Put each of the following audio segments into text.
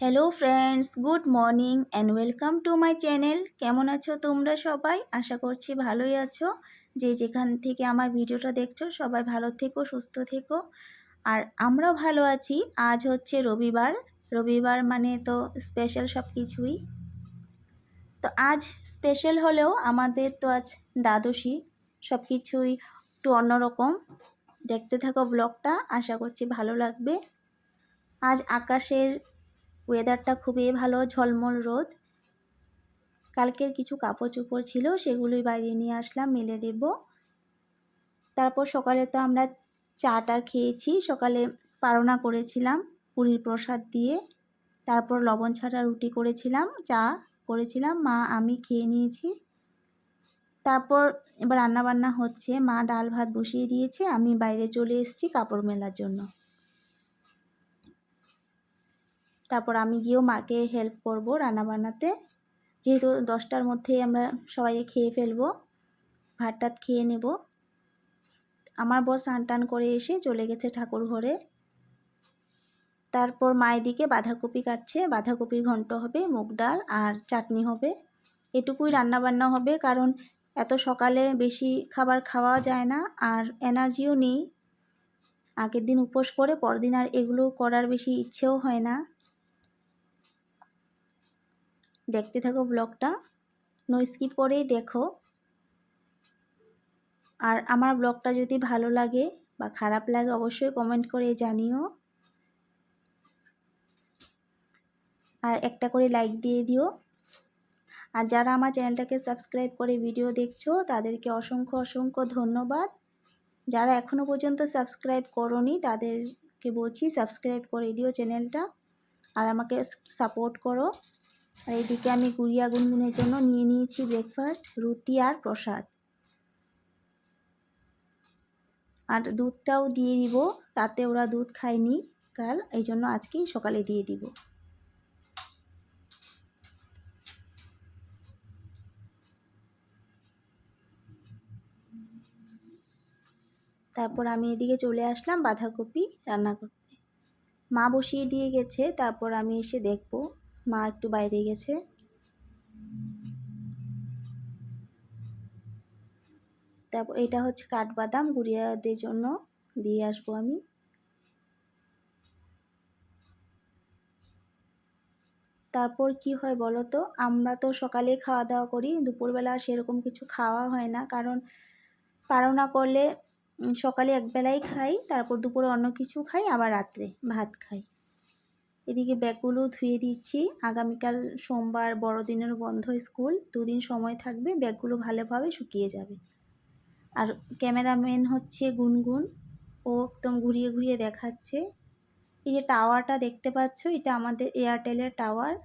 Hello friends, good morning and welcome to my channel. কেমন আছো তোমরা সবাই? আশা করছি ভালোই আছো। যে যেখান থেকে আমার ভিডিওটা দেখছো সবাই ভালো থেকো, সুস্থ থেকো। আর আমরাও ভালো আছি। আজ হচ্ছে রবিবার। রবিবার মানে তো স্পেশাল সব কিছুই। তো আজ স্পেশাল হলেও আমাদের তো আজ দ্বাদশী, সব কিছুই একটু অন্যরকম। দেখতে থাকো ব্লগটা, আশা করছি ভালো লাগবে। আজ আকাশের ওয়েদারটা খুবই ভালো, ঝলমল রোদ। কালকের কিছু কাপড় চোপড় ছিল, সেগুলোই বাইরে নিয়ে আসলাম মেলে দেব। তারপর সকালে তো আমরা চাটা খেয়েছি। সকালে পারনা করেছিলাম পুরীর প্রসাদ দিয়ে। তারপর লবণ ছাড়া রুটি করেছিলাম, চা করেছিলাম, মা আমি খেয়ে নিয়েছি। তারপর এবার রান্নাবান্না হচ্ছে, মা ডাল ভাত বসিয়ে দিয়েছে, আমি বাইরে চলে এসেছি কাপড় মেলার জন্য। তারপর আমি গিয়েও মাকে হেল্প করব রান্নাবান্নাতে, যেহেতু 10টার মধ্যেই আমরা সবাই খেয়ে ফেলবো, ভাত টাত খেয়ে নেব। আমার বর স্নান টান করে এসে চলে গেছে ঠাকুর ঘরে। তারপর মা এদিকে বাঁধাকপি কাটছে, বাঁধাকপির ঘন্ট হবে, মুগ ডাল আর চাটনি হবে। এটুকুই রান্নাবান্না হবে, কারণ এত সকালে বেশি খাবার খাওয়া যায় না, আর এনার্জিও নেই। আগের দিন উপোস করে পরদিন আর এগুলো করার বেশি ইচ্ছেও হয় না। দেখতে থাকো ব্লগটা, নো স্কিপ করেই দেখো। আর আমার ব্লগটা যদি ভালো লাগে বা খারাপ লাগে অবশ্যই কমেন্ট করে জানিও। আর একটা করে লাইক দিয়ে দিও। আর যারা আমার চ্যানেলটাকে সাবস্ক্রাইব করে ভিডিও দেখছো তাদেরকে অসংখ্য অসংখ্য ধন্যবাদ। যারা এখনও পর্যন্ত সাবস্ক্রাইব করোনি তাদেরকে বলছি সাবস্ক্রাইব করে দিও চ্যানেলটা, আর আমাকে সাপোর্ট করো। আর এদিকে আমি গুড়িয়া গুনগুনের জন্য নিয়ে নিয়েছি ব্রেকফাস্ট, রুটি আর প্রসাদ। আর দুধটাও দিয়ে দিব, রাতে ওরা দুধ খায়নি কাল, এই জন্য আজকেই সকালে দিয়ে দিব। তারপর আমি এদিকে চলে আসলাম বাঁধাকপি রান্না করতে। মা বসিয়ে দিয়ে গেছে, তারপর আমি এসে দেখব। মা একটু বাইরে গেছে। তারপর এটা হচ্ছে কাঠবাদাম, গুড়িয়াদের জন্য দিয়ে আসবো আমি। তারপর কি হয় বলো তো, আমরা তো সকালে খাওয়া দাওয়া করি, দুপুরবেলা সেরকম কিছু খাওয়া হয় না, কারণ পারনা করলে সকালে একবেলাই খাই, তারপর দুপুরে অন্য কিছু খাই, আবার রাত্রে ভাত খাই। এদিকে ব্যাগগুলো ধুয়ে দিচ্ছি। আগামীকাল সোমবার, বড়দিনের বন্ধ স্কুল, 2 দিন সময় থাকবে, ব্যাগগুলো ভালোভাবে শুকিয়ে যাবে। আর ক্যামেরাম্যান হচ্ছে গুনগুন, ও একদম ঘুরিয়ে ঘুরিয়ে দেখাচ্ছে। এই যে টাওয়ারটা দেখতে পাচ্ছ, এটা আমাদের এয়ারটেলের টাওয়ার।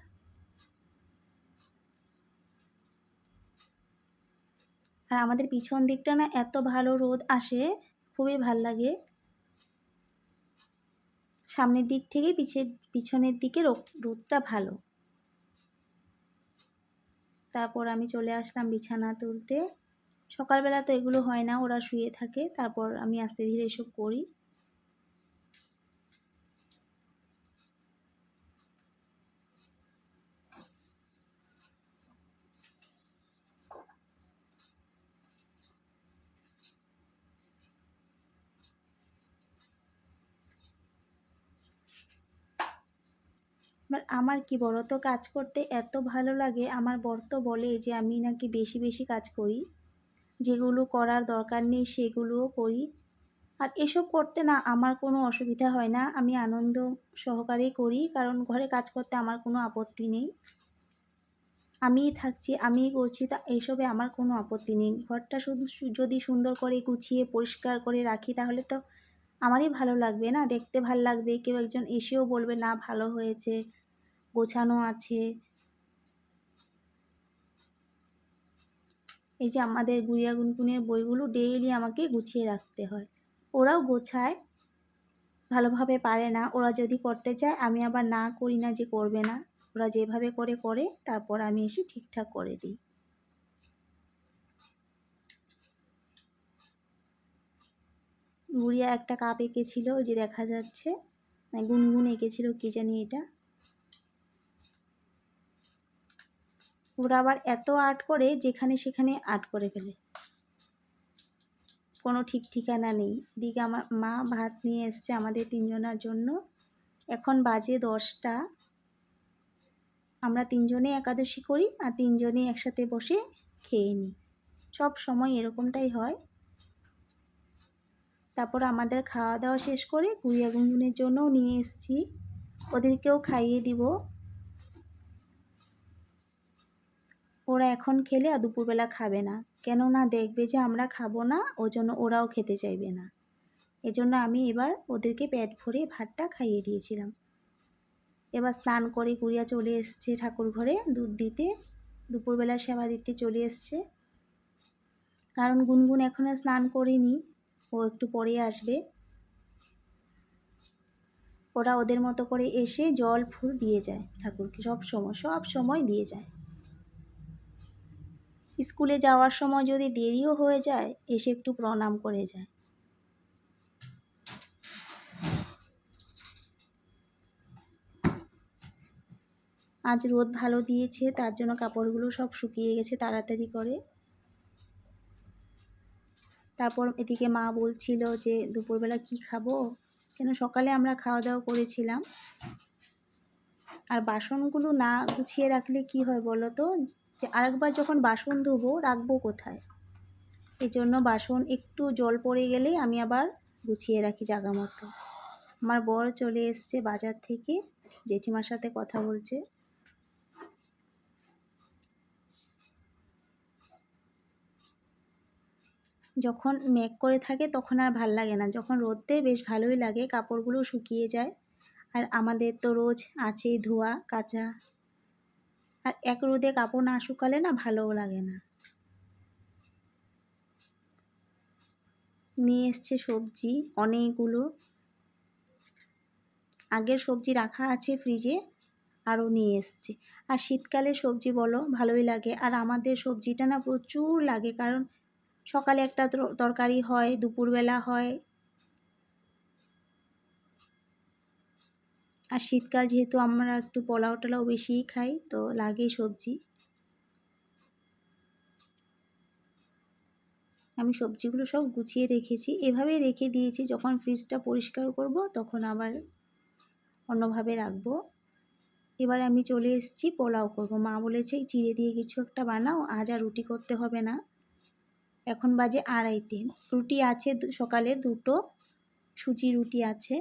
আর আমাদের পিছন দিকটা না এত ভালো রোদ আসে, খুবই ভাল লাগে। সামনের দিক থেকে পিছনের দিকে রোদটা ভালো। তারপর আমি চলে আসলাম বিছানা তুলতে। সকালবেলা তো এগুলো হয় না, ওরা শুয়ে থাকে, তারপর আমি আস্তে ধীরে এসব করি। আমার কি বলো তো, কাজ করতে এত ভালো লাগে। আমার বর তো বলে যে আমি নাকি বেশি বেশি কাজ করি, যেগুলো করার দরকার নেই সেগুলোও করি। আর এসব করতে না আমার কোনো অসুবিধা হয় না, আমি আনন্দ সহকারেই করি, কারণ ঘরে কাজ করতে আমার কোনো আপত্তি নেই। আমিই থাকছি, আমিই করছি, তা এইসবে আমার কোনো আপত্তি নেই। ঘরটা শুধু যদি সুন্দর করে গুছিয়ে পরিষ্কার করে রাখি তাহলে তো আমারই ভালো লাগবে না, দেখতে ভালো লাগবে, কেউ একজন এসেও বলবে না ভালো হয়েছে, গোছানো আছে। এই যে আমাদের গুড়িয়া গুনগুনের বইগুলো ডেইলি আমাকে গুছিয়ে রাখতে হয়। ওরাও গোছায়, ভালোভাবে পারে না। ওরা যদি করতে চায় আমি আবার না করি না যে করবে না, ওরা যেভাবে করে করে, তারপর আমি এসে ঠিকঠাক করে দিই। গুড়িয়া একটা কাপ এঁকেছিল, ওই যে দেখা যাচ্ছে, গুনগুন এঁকেছিল, কি জানি এটা। ওরা আবার এত আর্ট করে যেখানে সেখানে আর্ট করে ফেলে, কোনো ঠিক ঠিকানা নেই। এদিকে আমার মা ভাত নিয়ে এসছে আমাদের 3 জনের জন্য। এখন বাজে 10টা। আমরা 3 জনে একাদশী করি আর 3 জনেই একসাথে বসে খেয়ে নিই। সব সময় এরকমটাই হয়। তারপর আমাদের খাওয়া দাওয়া শেষ করে গুড়িয়া গুনগুনের জন্যও নিয়ে এসেছি, ওদেরকেও খাইয়ে দিব। ওরা এখন খেলে আর দুপুরবেলা খাবে না, কেননা দেখবে যে আমরা খাবো না, ওই জন্য ওরাও খেতে চাইবে না। এজন্য আমি এবার ওদেরকে পেট ভরে ভাতটা খাইয়ে দিয়েছিলাম। এবার স্নান করে গুড়িয়া চলে এসছে ঠাকুর ঘরে দুধ দিতে, দুপুরবেলা সেবা দিতে চলে এসছে। কারণ গুনগুন এখনও স্নান করেনি, ও একটু পরে আসবে। ওরা ওদের মতো করে এসে জল ফুল দিয়ে যায় ঠাকুরকে, সব সময় দিয়ে যায়। স্কুলে যাওয়ার সময় যদি দেরিও হয়ে যায় এসে একটু প্রণাম করে যায়। আজ রোদ ভালো দিয়েছে, তার জন্য কাপড়গুলো সব শুকিয়ে গেছে তাড়াতাড়ি করে। তারপর এদিকে মা বলছিল যে দুপুরবেলা কি খাবো, কেন সকালে আমরা খাওয়া দাওয়া করেছিলাম। আর বাসনগুলো না গুছিয়ে রাখলে কি হয় বলো তো, যে আরেকবার যখন বাসন ধোবো রাখবো কোথায়। এই জন্য বাসন একটু জল পড়ে গেলেই আমি আবার গুছিয়ে রাখি জায়গা মতো। আমার বর চলে এসছে বাজার থেকে, জেঠিমার সাথে কথা বলছে। যখন মেঘ করে থাকে তখন আর ভাল লাগে না, যখন রোদ দেয় বেশ ভালোই লাগে, কাপড়গুলো শুকিয়ে যায়। আর আমাদের তো রোজ আছেই ধোয়া কাচা, আর এক রোদে কাপড় না শুকালে না ভালোও লাগে না। নিয়ে এসছে সবজি অনেকগুলো, আগের সবজি রাখা আছে ফ্রিজে, আরও নিয়ে এসছে। আর শীতকালে সবজি বলো ভালোই লাগে, আর আমাদের সবজিটা না প্রচুর লাগে, কারণ সকালে একটা তরকারি হয়, দুপুরবেলা হয়, আর শীতকাল যেহেতু আমরা একটু পোলাও টোলাও বেশিই খাই, তো লাগেই সবজি। আমি সবজিগুলো সব গুছিয়ে রেখেছি, এভাবেই রেখে দিয়েছি, যখন ফ্রিজটা পরিষ্কার করব তখন আবার অন্যভাবে রাখবো। এবার আমি চলে এসেছি পোলাও করব। মা বলেছে চিড়ে দিয়ে কিছু একটা বানাও, আজ আর রুটি করতে হবে না। এখন বাজে 2:30। রুটি আছে সকালে 2টো সুজি রুটি আছে।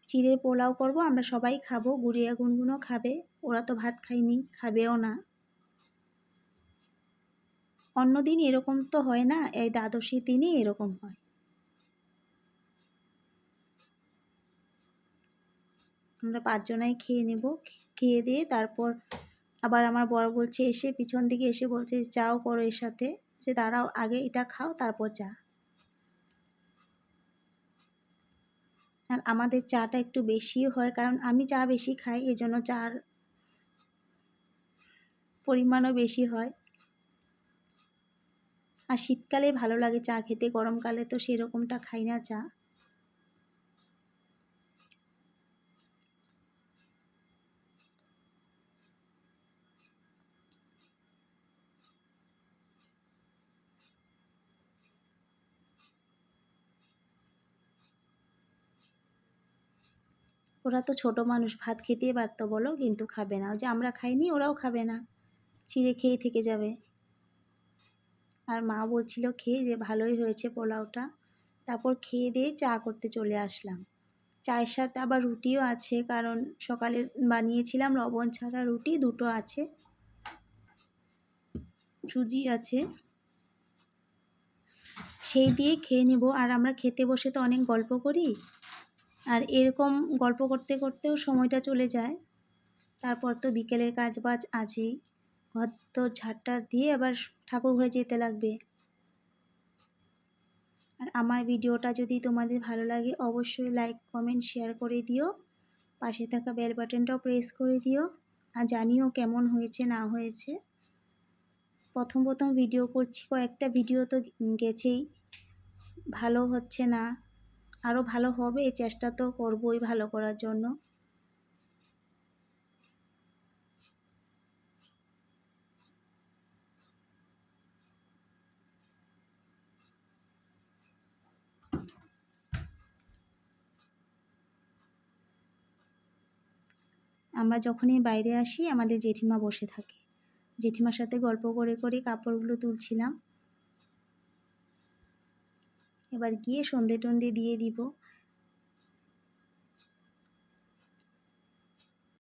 চিড়ে পোলাও করব, আমরা সবাই খাবো, গুড়িয়া গুনগুনও খাবে, ওরা তো ভাত খায়নি, খাবেও না। অন্য দিন এরকম তো হয় না, এই দ্বাদশীর দিনই এরকম হয়। আমরা 5 জনাই খেয়ে নেব, খেয়ে দিয়ে তারপর আবার আমার বর বলছে, এসে পিছন দিকে এসে বলছে চাও করো এর সাথে, যে দাঁড়াও আগে এটা খাও তারপর চা। আর আমাদের চাটা একটু বেশিও হয়, কারণ আমি চা বেশি খাই, এই জন্য চার পরিমাণও বেশি হয়। আর শীতকালে ভালো লাগে চা খেতে, গরমকালে তো সেরকমটা খাই না চা। ওরা তো ছোট মানুষ, ভাত খেতেই পারতো বলো, কিন্তু খাবে না, যে আমরা খাইনি ওরাও খাবে না, চিড়ে খেয়ে থেকে যাবে। আর মা বলছিল খেয়ে যে ভালোই হয়েছে পোলাওটা। তারপর খেয়ে দিয়ে চা করতে চলে আসলাম। চায়ের সাথে আবার রুটিও আছে, কারণ সকালে বানিয়েছিলাম লবণ ছাড়া রুটি, 2টো আছে, সুজি আছে, সেই দিয়ে খেয়ে নেব। আর আমরা খেতে বসে তো অনেক গল্প করি, আর এরকম গল্প করতে করতেও সময়টা চলে যায়। তারপর তো বিকেলের কাজ বাজ আছেই, ঘর তো ঝাড়টার দিয়ে আবার ঠাকুর ঘরে যেতে লাগবে। আর আমার ভিডিওটা যদি তোমাদের ভালো লাগে অবশ্যই লাইক কমেন্ট শেয়ার করে দিও, পাশে থাকা বেল বাটনটাও প্রেস করে দিও, আর জানিও কেমন হয়েছে না হয়েছে। প্রথম ভিডিও করছি, কয়েকটা ভিডিও তো গেছেই, ভালো হচ্ছে না, আরও ভালো হবে, চেষ্টা তো করবই ভালো করার জন্য। আমরা যখনই বাইরে আসি আমাদের জেঠিমা বসে থাকে। জেঠিমার সাথে গল্প করে করে কাপড়গুলো তুলছিলাম। এবার গিয়ে সন্ধে টন্ধে দিয়ে দিব।